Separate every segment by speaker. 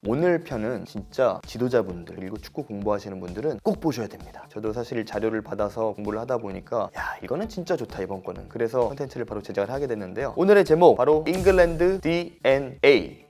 Speaker 1: 오늘 편은 진짜 지도자분들 그리고 축구 공부하시는 분들은 꼭 보셔야 됩니다. 저도 사실 자료를 받아서 공부를 하다 보니까 야 이거는 진짜 좋다 이번 거는. 그래서 콘텐츠를 바로 제작을 하게 됐는데요. 오늘의 제목 바로 잉글랜드 DNA.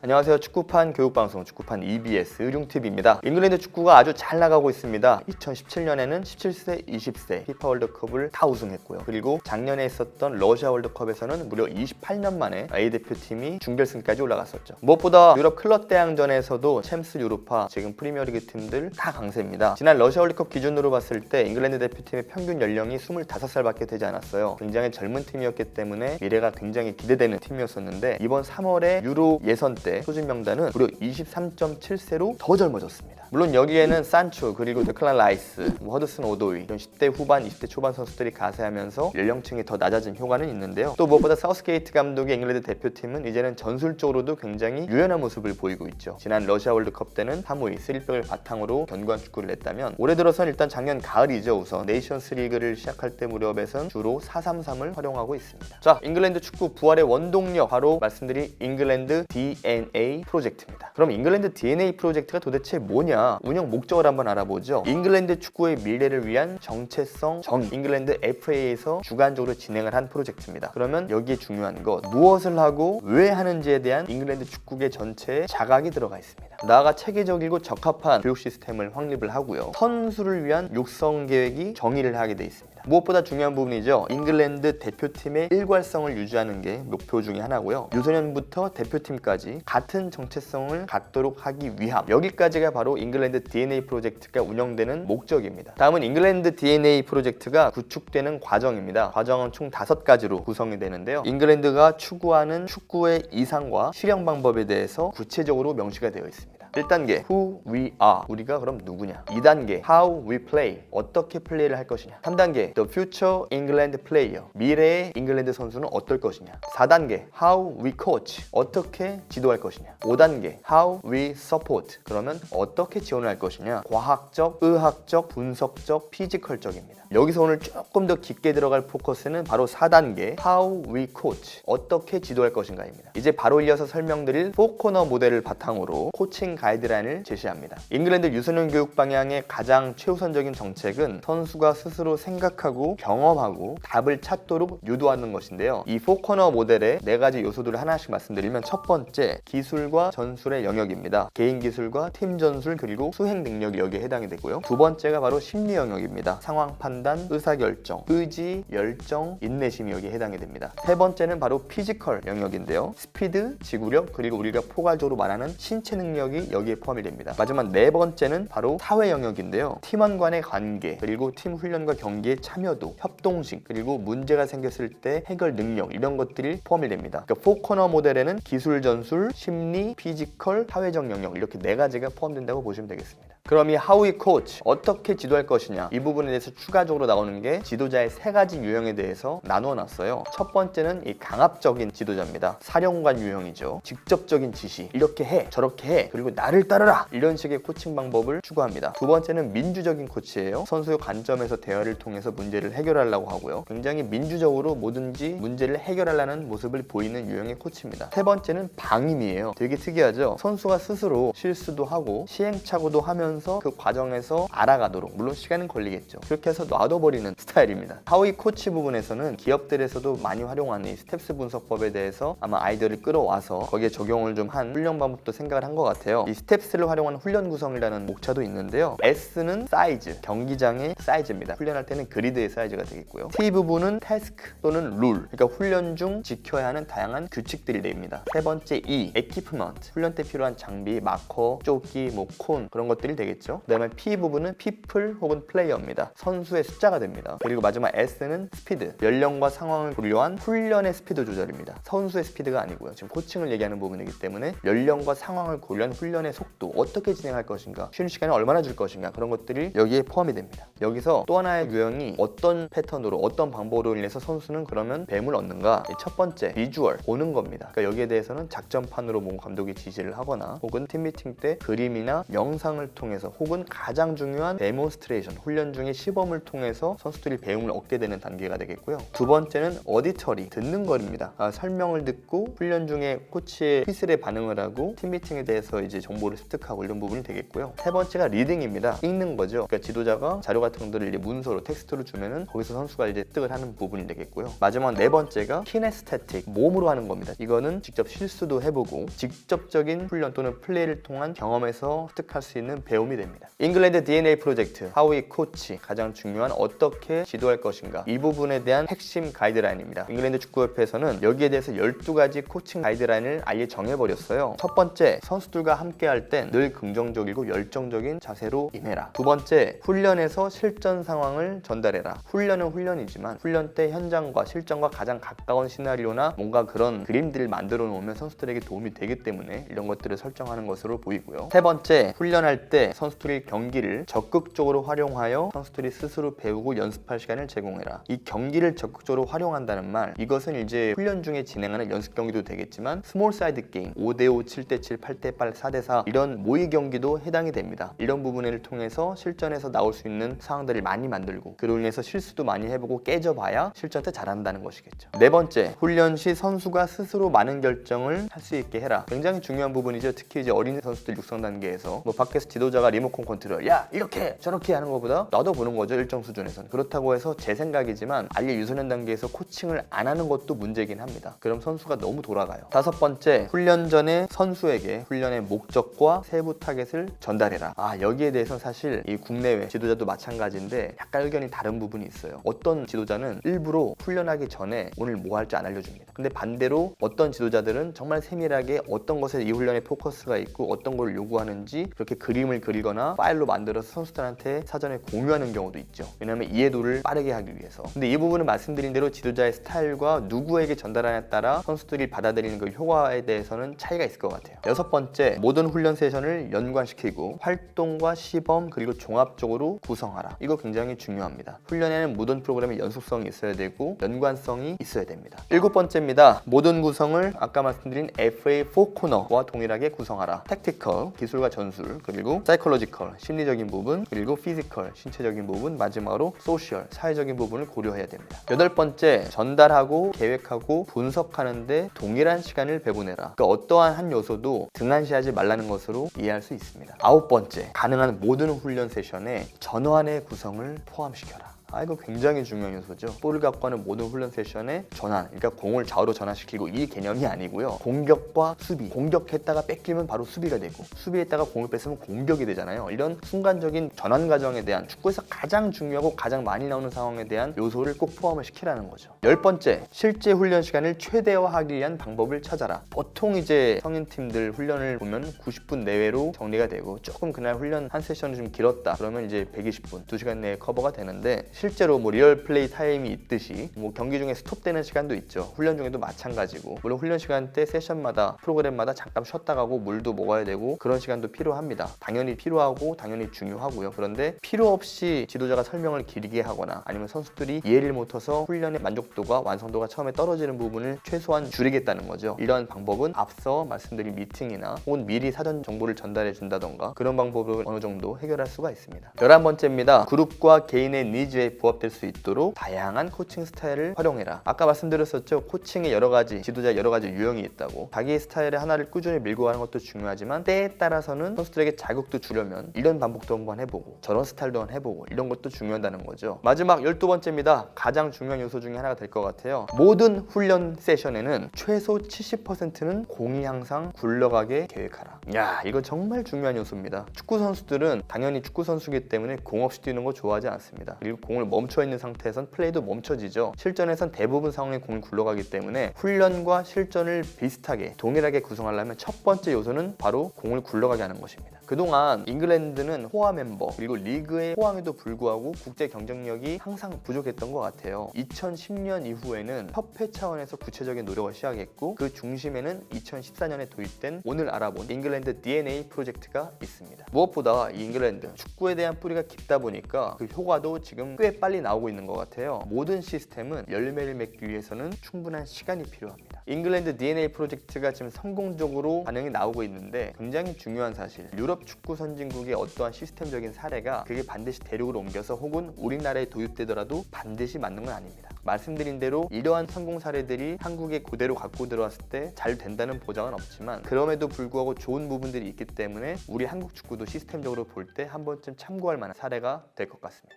Speaker 1: 안녕하세요. 축구판 교육방송 축구판 EBS 의룡TV입니다. 잉글랜드 축구가 아주 잘 나가고 있습니다. 2017년에는 17세, 20세 피파 월드컵을 다 우승했고요. 그리고 작년에 있었던 러시아 월드컵에서는 무려 28년 만에 A대표팀이 준결승까지 올라갔었죠. 무엇보다 유럽 클럽 대항전에서도 챔스 유로파, 지금 프리미어리그 팀들 다 강세입니다. 지난 러시아 월드컵 기준으로 봤을 때 잉글랜드 대표팀의 평균 연령이 25살밖에 되지 않았어요. 굉장히 젊은 팀이었기 때문에 미래가 굉장히 기대되는 팀이었었는데 이번 3월에 유로 예선 때 소집 명단은 무려 23.7세로 더 젊어졌습니다. 물론 여기에는 산초 그리고 데클란 라이스, 허드슨 오도이 이런 10대 후반, 20대 초반 선수들이 가세하면서 연령층이 더 낮아진 효과는 있는데요. 또 무엇보다 사우스게이트 감독의 잉글랜드 대표팀은 이제는 전술적으로도 굉장히 유연한 모습을 보이고 있죠. 지난 러시아 월드컵 때는 사무이, 쓰리백을 바탕으로 견고한 축구를 냈다면 올해 들어서는 일단 작년 가을이죠. 우선 네이션스 리그를 시작할 때 무렵에선 주로 4-3-3을 활용하고 있습니다. 자, 잉글랜드 축구 부활의 원동력 바로 말씀드린 잉글랜드 DNA 프로젝트입니다. 그럼 잉글랜드 DNA 프로젝트가 도대체 뭐냐? 운영 목적을 한번 알아보죠. 잉글랜드 축구의 미래를 위한 정체성 잉글랜드 FA에서 주관적으로 진행을 한 프로젝트입니다. 그러면 여기에 중요한 것, 무엇을 하고 왜 하는지에 대한 잉글랜드 축구계 전체에 자각이 들어가 있습니다. 나아가 체계적이고 적합한 교육 시스템을 확립을 하고요. 선수를 위한 육성 계획이 정의를 하게 돼 있습니다. 무엇보다 중요한 부분이죠. 잉글랜드 대표팀의 일관성을 유지하는 게 목표 중에 하나고요. 유소년부터 대표팀까지 같은 정체성을 갖도록 하기 위함, 여기까지가 바로 잉글랜드 DNA 프로젝트가 운영되는 목적입니다. 다음은 잉글랜드 DNA 프로젝트가 구축되는 과정입니다. 과정은 총 5가지로 구성이 되는데요. 잉글랜드가 추구하는 축구의 이상과 실현 방법에 대해서 구체적으로 명시가 되어 있습니다. 1단계 Who we are, 우리가 그럼 누구냐. 2단계 How we play, 어떻게 플레이를 할 것이냐. 3단계 The future England player, 미래의 잉글랜드 선수는 어떨 것이냐. 4단계 How we coach, 어떻게 지도할 것이냐. 5단계 How we support, 그러면 어떻게 지원을 할 것이냐. 과학적, 의학적, 분석적, 피지컬적입니다. 여기서 오늘 조금 더 깊게 들어갈 포커스는 바로 4단계 How we coach, 어떻게 지도할 것인가입니다. 이제 바로 이어서 설명드릴 4코너 모델을 바탕으로 코칭 가이드라인을 제시합니다. 잉글랜드 유소년 교육 방향의 가장 최우선적인 정책은 선수가 스스로 생각하고 경험하고 답을 찾도록 유도하는 것인데요. 이 4코너 모델의 4가지 요소들을 하나씩 말씀드리면, 첫 번째, 기술과 전술의 영역입니다. 개인 기술과 팀 전술 그리고 수행 능력이 여기에 해당이 되고요. 두 번째가 바로 심리 영역입니다. 상황 판단, 의사결정, 의지, 열정, 인내심이 여기에 해당이 됩니다. 세 번째는 바로 피지컬 영역인데요. 스피드, 지구력, 그리고 우리가 포괄적으로 말하는 신체 능력이 여기에 포함이 됩니다. 마지막 4번째는 바로 사회 영역인데요. 팀원 간의 관계, 그리고 팀 훈련과 경기의 참여도, 협동식, 그리고 문제가 생겼을 때 해결 능력, 이런 것들이 포함이 됩니다. 그러니까 4코너 모델에는 기술 전술, 심리, 피지컬, 사회적 영역, 이렇게 4가지가 포함된다고 보시면 되겠습니다. 그럼 이 How we coach, 어떻게 지도할 것이냐, 이 부분에 대해서 추가적으로 나오는 게 지도자의 3가지 유형에 대해서 나눠놨어요. 첫 번째는 이 강압적인 지도자입니다. 사령관 유형이죠. 직접적인 지시, 이렇게 해, 저렇게 해, 그리고 나를 따르라, 이런 식의 코칭 방법을 추구합니다. 두 번째는 민주적인 코치예요. 선수의 관점에서 대화를 통해서 문제를 해결하려고 하고요. 굉장히 민주적으로 뭐든지 문제를 해결하려는 모습을 보이는 유형의 코치입니다. 세 번째는 방임이에요. 되게 특이하죠. 선수가 스스로 실수도 하고 시행착오도 하면서 그 과정에서 알아가도록, 물론 시간은 걸리겠죠. 그렇게 해서 놔둬버리는 스타일입니다. 하위 코치 부분에서는 기업들에서도 많이 활용하는 이 스텝스 분석법에 대해서 아마 아이디어를 끌어와서 거기에 적용을 좀 한 훈련 방법도 생각을 한 것 같아요. 이 스텝스를 활용한 훈련 구성이라는 목차도 있는데요. S는 사이즈, 경기장의 사이즈입니다. 훈련할 때는 그리드의 사이즈가 되겠고요. T 부분은 태스크 또는 룰, 그러니까 훈련 중 지켜야 하는 다양한 규칙들이 됩니다. 세 번째 E, 에퀴프먼트, 훈련 때 필요한 장비, 마커, 조끼, 콘, 그런 것들이 되겠죠. 그 다음에 P 부분은 people 혹은 플레이어입니다. 선수의 숫자가 됩니다. 그리고 마지막 S는 스피드, 연령과 상황을 고려한 훈련의 스피드 조절입니다. 선수의 스피드가 아니고요. 지금 코칭을 얘기하는 부분이기 때문에 연령과 상황을 고려한 훈련의 속도, 어떻게 진행할 것인가, 쉬는 시간을 얼마나 줄 것인가, 그런 것들이 여기에 포함이 됩니다. 여기서 또 하나의 유형이 어떤 패턴으로, 어떤 방법으로 인해서 선수는 그러면 뱀을 얻는가. 첫 번째, 비주얼, 보는 겁니다. 그러니까 여기에 대해서는 작전판으로 뭔가 감독이 지시를 하거나 혹은 팀미팅 때 그림이나 영상을 통해 통해서 혹은 가장 중요한 데몬스트레이션, 훈련 중에 시범을 통해서 선수들이 배움을 얻게 되는 단계가 되겠고요. 두 번째는 어디터리, 듣는 거입니다. 설명을 듣고 훈련 중에 코치의 휘슬에 반응을 하고 팀 미팅에 대해서 이제 정보를 습득하고 이런 부분이 되겠고요. 세 번째가 리딩입니다. 읽는 거죠. 그러니까 지도자가 자료 같은 것들을 이제 문서로 텍스트로 주면은 거기서 선수가 이제 습득을 하는 부분이 되겠고요. 마지막 네 번째가 키네스테틱, 몸으로 하는 겁니다. 이거는 직접 실수도 해보고 직접적인 훈련 또는 플레이를 통한 경험에서 습득할 수 있는 배움이 됩니다. 잉글랜드 DNA 프로젝트, 하우이 코치, 가장 중요한 어떻게 지도할 것인가, 이 부분에 대한 핵심 가이드라인입니다. 잉글랜드 축구협회에서는 여기에 대해서 12가지 코칭 가이드라인을 아예 정해버렸어요. 첫 번째, 선수들과 함께 할 땐 늘 긍정적이고 열정적인 자세로 임해라. 두 번째, 훈련에서 실전 상황을 전달해라. 훈련은 훈련이지만 훈련 때 현장과 실전과 가장 가까운 시나리오나 뭔가 그런 그림들을 만들어 놓으면 선수들에게 도움이 되기 때문에 이런 것들을 설정하는 것으로 보이고요. 세 번째, 훈련할 때 선수들이 경기를 적극적으로 활용하여 선수들이 스스로 배우고 연습할 시간을 제공해라. 이 경기를 적극적으로 활용한다는 말, 이것은 이제 훈련 중에 진행하는 연습 경기도 되겠지만 스몰 사이드 게임, 5대5, 7대7, 8대8, 4대4 이런 모의 경기도 해당이 됩니다. 이런 부분을 통해서 실전에서 나올 수 있는 상황들을 많이 만들고 그로 인해서 실수도 많이 해보고 깨져봐야 실전 때 잘한다는 것이겠죠. 네 번째, 훈련 시 선수가 스스로 많은 결정을 할 수 있게 해라. 굉장히 중요한 부분이죠. 특히 이제 어린 선수들 육성 단계에서 밖에서 지도자가 리모컨 컨트롤, 야 이렇게 저렇게 하는 것보다 나도 보는 거죠. 일정 수준에서는. 그렇다고 해서 제 생각이지만 아예 유소년 단계에서 코칭을 안 하는 것도 문제긴 합니다. 그럼 선수가 너무 돌아가요. 다섯 번째, 훈련 전에 선수에게 훈련의 목적과 세부 타겟을 전달해라. 여기에 대해서 사실 이 국내외 지도자도 마찬가지인데 약간 의견이 다른 부분이 있어요. 어떤 지도자는 일부러 훈련하기 전에 오늘 뭐 할지 안 알려줍니다. 근데 반대로 어떤 지도자들은 정말 세밀하게 어떤 것에 이 훈련에 포커스가 있고 어떤 걸 요구하는지 그렇게 그림을 그리거나 파일로 만들어서 선수들한테 사전에 공유하는 경우도 있죠. 왜냐하면 이해도를 빠르게 하기 위해서. 근데 이 부분은 말씀드린 대로 지도자의 스타일과 누구에게 전달하냐에 따라 선수들이 받아들이는 그 효과에 대해서는 차이가 있을 것 같아요. 여섯 번째, 모든 훈련 세션을 연관시키고 활동과 시범 그리고 종합적으로 구성하라. 이거 굉장히 중요합니다. 훈련에는 모든 프로그램의 연속성이 있어야 되고 연관성이 있어야 됩니다. 일곱 번째입니다. 모든 구성을 아까 말씀드린 FA4 코너와 동일하게 구성하라. 택티컬, 기술과 전술, 그리고 사이콜로지컬, 심리적인 부분, 그리고 피지컬, 신체적인 부분, 마지막으로 소셜, 사회적인 부분을 고려해야 됩니다. 여덟 번째, 전달하고 계획하고 분석하는데 동일한 시간을 배분해라. 그러니까 어떠한 한 요소도 등한시하지 말라는 것으로 이해할 수 있습니다. 아홉 번째, 가능한 모든 훈련 세션에 전환의 구성을 포함시켜라. 이거 굉장히 중요한 요소죠. 볼을 갖고 하는 모든 훈련 세션의 전환, 그러니까 공을 좌우로 전환시키고 이 개념이 아니고요. 공격과 수비, 공격했다가 뺏기면 바로 수비가 되고 수비했다가 공을 뺐으면 공격이 되잖아요. 이런 순간적인 전환 과정에 대한 축구에서 가장 중요하고 가장 많이 나오는 상황에 대한 요소를 꼭 포함을 시키라는 거죠. 열 번째, 실제 훈련 시간을 최대화하기 위한 방법을 찾아라. 보통 이제 성인팀들 훈련을 보면 90분 내외로 정리가 되고 조금 그날 훈련 한 세션이 좀 길었다 그러면 이제 120분, 2시간 내에 커버가 되는데 실제로 리얼 플레이 타임이 있듯이 경기 중에 스톱되는 시간도 있죠. 훈련 중에도 마찬가지고 물론 훈련 시간 때 세션마다 프로그램마다 잠깐 쉬었다 가고 물도 먹어야 되고 그런 시간도 필요합니다. 당연히 필요하고 당연히 중요하고요. 그런데 필요 없이 지도자가 설명을 길게 하거나 아니면 선수들이 이해를 못해서 훈련의 만족도가 완성도가 처음에 떨어지는 부분을 최소한 줄이겠다는 거죠. 이러한 방법은 앞서 말씀드린 미팅이나 혹은 미리 사전 정보를 전달해 준다던가 그런 방법을 어느 정도 해결할 수가 있습니다. 11번째입니다. 그룹과 개인의 니즈에 부합될 수 있도록 다양한 코칭 스타일을 활용해라. 아까 말씀드렸었죠. 코칭에 여러 가지, 지도자에 여러 가지 유형이 있다고. 자기 스타일의 하나를 꾸준히 밀고 가는 것도 중요하지만 때에 따라서는 선수들에게 자극도 주려면 이런 반복도 한번 해보고 저런 스타일도 한번 해보고 이런 것도 중요하다는 거죠. 마지막 12번째입니다. 가장 중요한 요소 중에 하나가 될 것 같아요. 모든 훈련 세션에는 최소 70%는 공이 항상 굴러가게 계획하라. 이거 정말 중요한 요소입니다. 축구 선수들은 당연히 축구 선수이기 때문에 공 없이 뛰는 거 좋아하지 않습니다. 그리고 공을 멈춰있는 상태에선 플레이도 멈춰지죠. 실전에선 대부분 상황에 공이 굴러가기 때문에 훈련과 실전을 비슷하게 동일하게 구성하려면 첫 번째 요소는 바로 공을 굴러가게 하는 것입니다. 그동안 잉글랜드는 호화 멤버 그리고 리그의 호황에도 불구하고 국제 경쟁력이 항상 부족했던 것 같아요. 2010년 이후에는 협회 차원에서 구체적인 노력을 시작했고 그 중심에는 2014년에 도입된 오늘 알아본 잉글랜드 DNA 프로젝트가 있습니다. 무엇보다 이 잉글랜드 축구에 대한 뿌리가 깊다 보니까 그 효과도 지금 꽤 빨리 나오고 있는 것 같아요. 모든 시스템은 열매를 맺기 위해서는 충분한 시간이 필요합니다. 잉글랜드 DNA 프로젝트가 지금 성공적으로 반응이 나오고 있는데 굉장히 중요한 사실, 유럽 축구 선진국의 어떠한 시스템적인 사례가 그게 반드시 대륙으로 옮겨서 혹은 우리나라에 도입되더라도 반드시 맞는 건 아닙니다. 말씀드린 대로 이러한 성공 사례들이 한국에 그대로 갖고 들어왔을 때 잘 된다는 보장은 없지만 그럼에도 불구하고 좋은 부분들이 있기 때문에 우리 한국 축구도 시스템적으로 볼 때 한 번쯤 참고할 만한 사례가 될 것 같습니다.